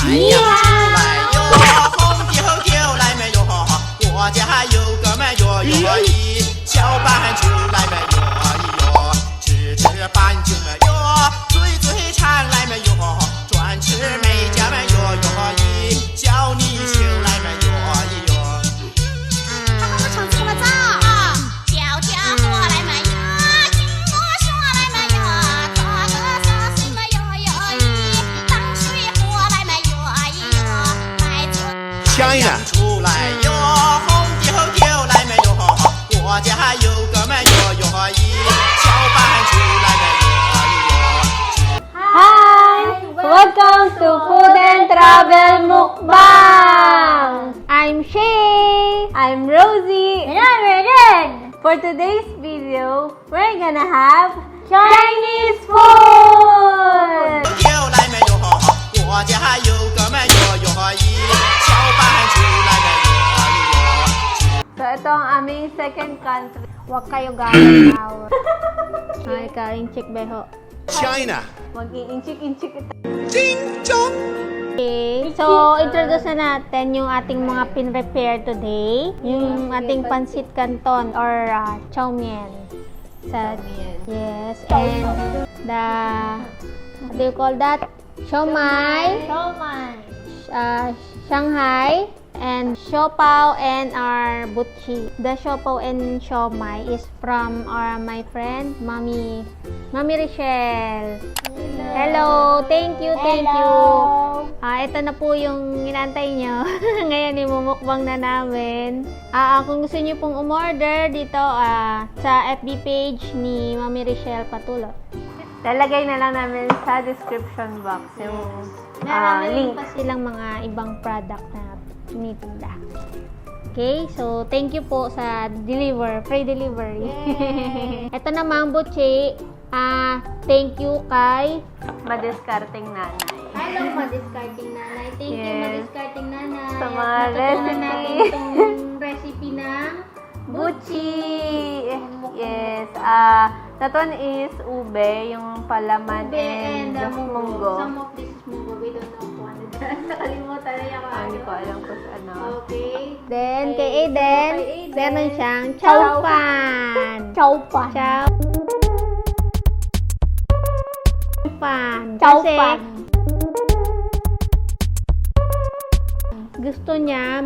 娘出来哟，红丢丢来没哟，我家有个没哟哟咦，小板出来没哟咦哟，吃吃饭就没哟，嘴嘴馋来没哟，专吃美家没哟哟咦，叫你请来没哟咦哟。他们都唱错了咋？叫家伙来没哟，听我说来没哟，做个啥事没哟哟咦，当水货来没哟咦哟，卖嘴。 China 出来哟，红丢丢来没哟，我家有个没哟哟咦，小板出来没哟咦哟。 Hi! Welcome to Food and Travel Mukbang! I'm Shay! I'm Rosie! And I'm Eden! For today's video, we're gonna have Chinese food! 丢来没哟，我家有个没哟哟咦，小板出来没哟咦哟。 So, ito ang aming second country. Huwag kayo galaw. Ay, ikaw, inchik beho. China. Mag-i-inchik-inchik ito. Ding dong. Okay, so introduce na natin yung ating mga pin-prepare today. Yung ating pansit canton or chow mein. Yes, and the, what do you call that? Siomai, Shanghai, and siopao and our butchi. The siopao and siomai is from my friend, Mami Richelle. Hello, thank you. Ito na po yung inantay nyo. Ngayon, imumukbang na namin. Kung gusto nyo pong umorder dito sa FB page ni Mami Richelle Patulot. Lalagay na lang namin sa description box yung link pa silang mga ibang product na tinitinda. Okay, so thank you po sa free delivery. Ito namang butchi, thank you kay Madiskarting Nanay. Hello, Madiskarting Nanay. Thank you, Yes. Madiskarting Nanay. Sa mga Natutunan recipe. natin itong recipe ng Butchi! Yes, that one is ube, yung palaman ube and munggo. Some of this is munggo. We don't know kung ano dyan. Nakalimutan na yung Hindi ko alam kung ano. Okay. Then, kay Kay Aiden, Aiden, meron siyang chow pan. Chow pan. Chow Kasi, pan.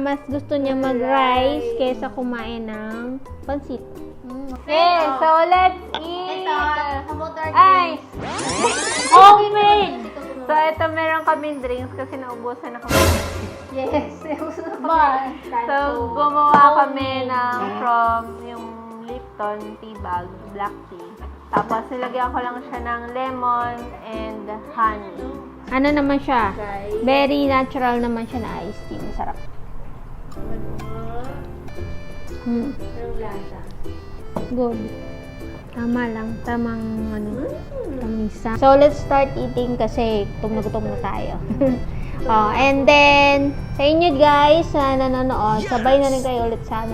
mas gusto niya mag-rice kaysa kumain ng pansit. Okay, so let's eat. Ito, kamotor Ay! Homemade! So, ito meron kaming drinks kasi naubusan na kami. Yes. Bar. So, gumawa kami from yung Lipton tea bag, black tea. Tapos, nilagyan ko lang siya ng lemon and honey. Ano naman siya? Very natural naman siya na iced tea. Masarap. Good. Tama lang. Tamang tamisa. So, let's start eating kasi gutom na tayo. And then, sa inyo guys, sa nanonood, sabay na rin kayo ulit sa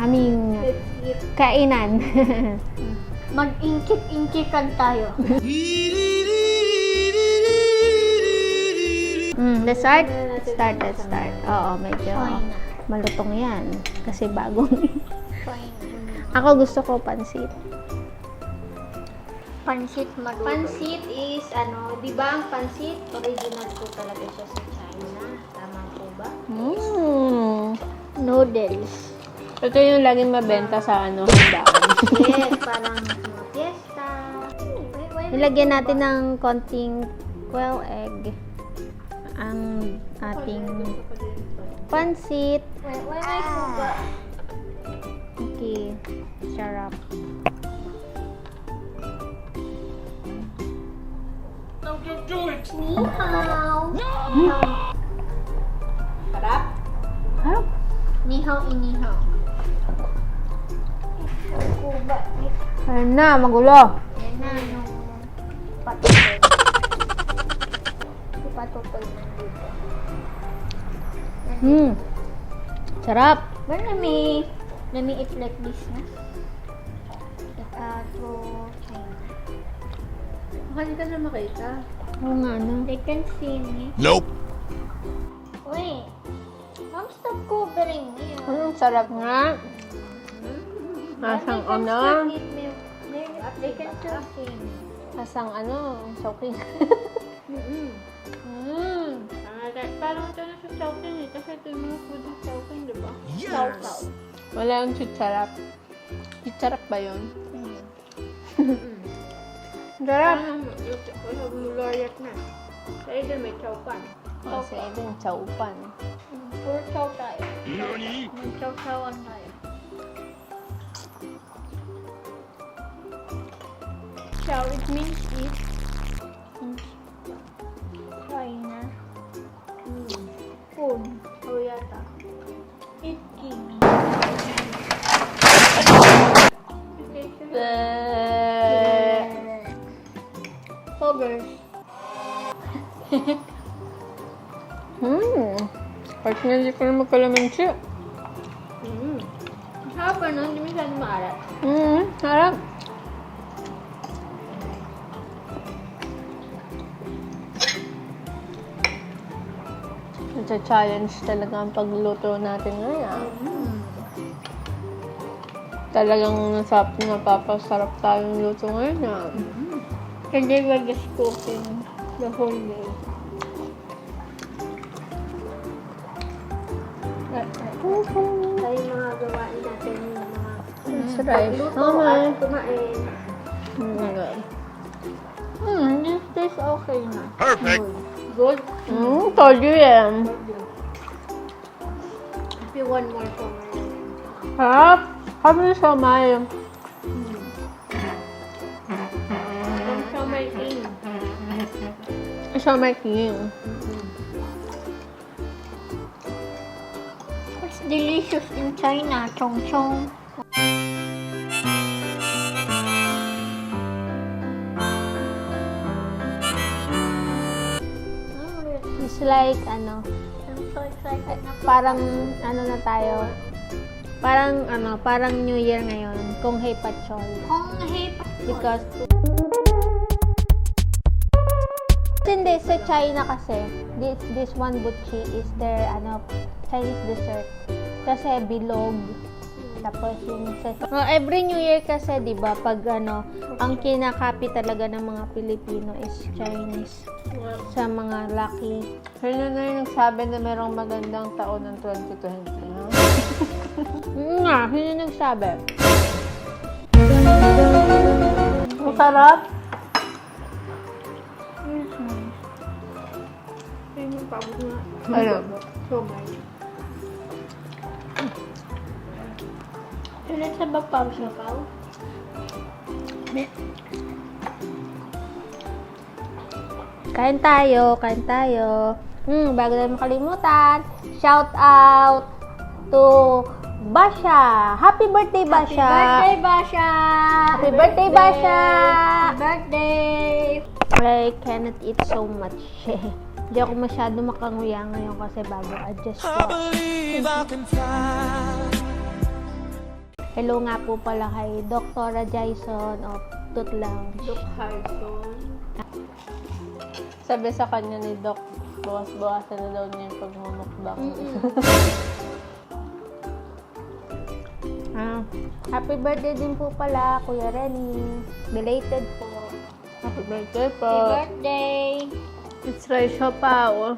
aming kainan. Mag-inkik-inkikan tayo. Let's start? Let's start. Oo, medyo malutong yan. Kasi bagong. Ako gusto ko pansit. Pansit maluto. Pansit is, di ba ang pansit, original po talaga siya sa China. Tama po ba? Noodles. Ito yung laging mabenta sa handaan. Yes, parang mga fiesta. Nilagyan natin ng konting quail egg ang ating pansit. Why may suga? Okay, sarap. Ni hao. Harap? Harap. Ni hao, inihaw. Kuba. Ayun na, magulo. Yan na yung patutol. Patutol na dito. Sarap. But let me eat like this na. Through China. Makanya ka na makita. Oo nga, no? They can see me. Nope. galing mo yun. Sarap nga. Masang ano? They can still sing. Masang ano? Choking. Parang ito na sa chowking eh. Kasi ito yung mga food ng chowking, di ba? Chow-chow. Wala yung chicharap. Chicharap ba yun? Sarap. Wala muloryak na. Sa ito may chowpan. Kasi ito yung chaupan. Puro chow tayo. May chow-chowan tayo. Chow, it means eat. China. Food. O yata. Eat king. Poggers. Personally ko na magkalamansi. Sarap pa no? Hindi masyadong maalat. Sarap. Challenge talaga ang pagluto natin ngayon. Talagang napapasarap tayong luto ngayon. Today we're just cooking the whole day. Tayo mga gawain natin yung mga It's rice. luto at kumain. Oh my God. This tastes okay na. Perfect. Good. Told you yan. If you want more for me. Harap. Harap yung siomay. From Siomai King. Siomay king. It's delicious in China. Chong chong. It's like, ano, I'm so excited na. parang, ano na tayo. Parang New Year ngayon. Kung hey pachol. Kung hip. Because, hindi, sa China kasi, this one butchi is their, Chinese dessert. Kasi bilog. Tapos yung every New Year kasi, di ba, pag ang kinakapi talaga ng mga Pilipino is Chinese. Sa mga lucky. Sino na yung nagsabi na merong magandang taon ng 2020? Nga, sino nagsabi? Ang sarap. Ayun yung pabot na. Ano? Siomai. Ulit sa bapaw siya pa. Kain tayo, kain tayo. Bago tayo makalimutan, shout out to Basha. Happy birthday, Basha. Birthday, Basha! Happy birthday, Basha. Birthday! I cannot eat so much. Hindi ako masyado makanguya ngayon kasi bago adjust ko. Hello nga po pala kay Dr. Jason of Tooth Lounge. Look Harrison. Sabi sa kanya ni Doc, bawas-bawasan na daw niya yung pagmumukbang. Happy birthday din po pala, Kuya Renny. Belated po. Happy birthday po. Happy birthday! It's rice siopaw.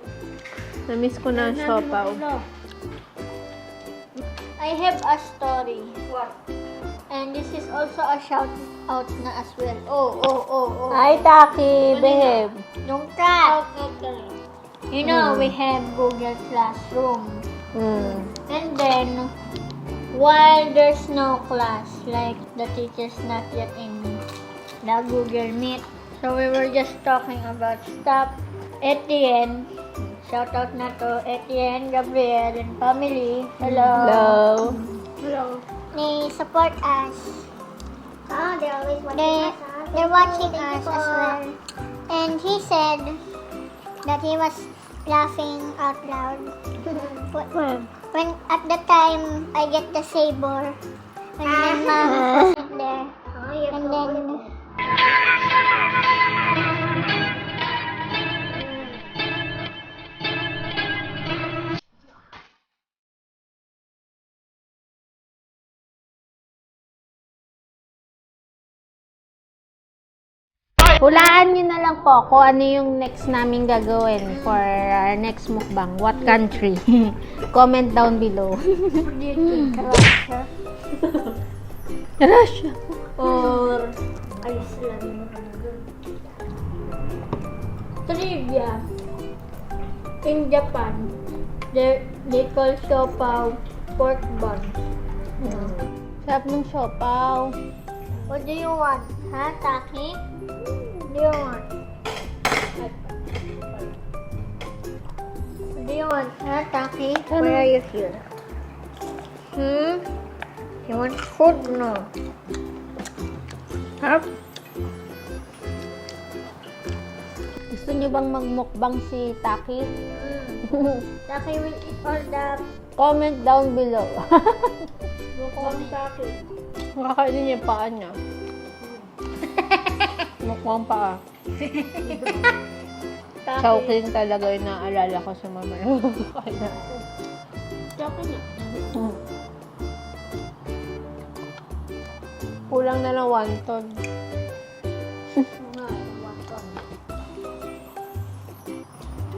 Na-miss ko na ang siopaw. I have a story. What? And this is also a shout out na as well. Oh. Hi, Taki! Behave! Don't cry. You know, we have Google Classroom. And then, while there's no class, like the teacher's not yet in the Google Meet, so we were just talking about stuff. Etienne, shout out na to Etienne, Gabriel, and family. Hello. Hello. They support us. Oh, they're always watching us. They're watching us as well. And he said that he was laughing out loud. When at the time I get the saber, and then mom was there, and then Hulaan nyo na lang po kung ano yung next namin gagawin for our next mukbang. What country? Comment down below. Russia. Or Iceland. Trivia. In Japan, they call siopaw pork bun. Sarap ng siopaw. What do you want? Huh, Taki? What do you want? What do you want? Huh, Taki? Where are you here? You want food? No. Sarap. Gusto nyo bang magmukbang si Taki? Taki will eat all the Comment down below. Mukhang sa akin. Makakainin niya yung paa niya. Mukhang paa. Chowking talaga yung naalala ko sa mama. Sa akin na. Kulang na lang wonton.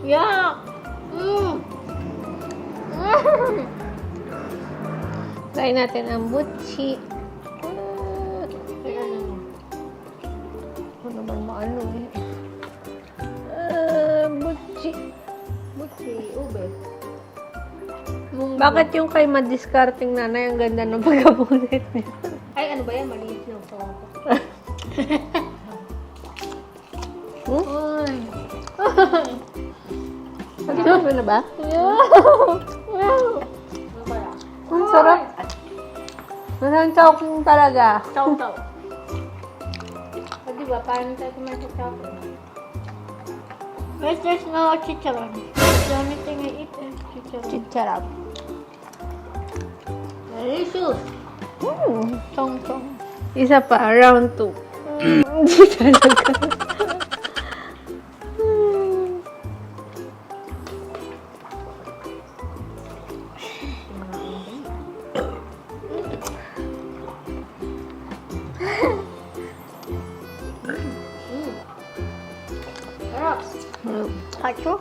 Yuck! Try natin ang butchi. Ano naman maano eh. Butchi. Butsi, ube. Bakit yung kay madiscarding nanay ang ganda ng pagkabulit niya? Ay, ano ba yan? Maliit na sa ko. Uy! Pag-inom mo na ba? Ang sarap. Masarap chowking talaga. Chow-chow. O diba, parang tayo kumain sa chow-chow. Guys, there's no chicharon. The only thing I eat is chicharon. Chicharap. Delicious! Chong-chong. Isa pa, round 2. Hindi talaga. Sarap! Kacho?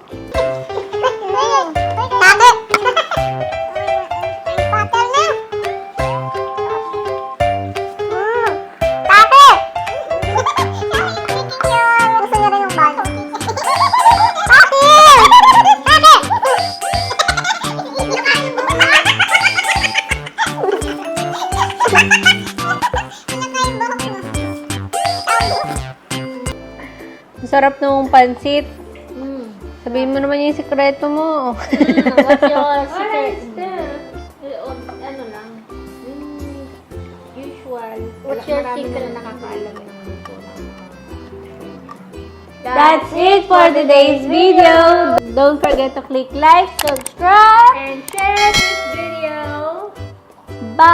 Sarap ng pansit. Sabihin mo naman yung sikreto mo. What's your secret? Ano lang? Usual. What's your Marami secret? na nakakaalam ng luto na. That's it for today's video. Don't forget to click like, subscribe, And share this video. bye!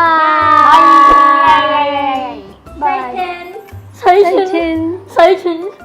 Bye! Bye! Bye! Bye!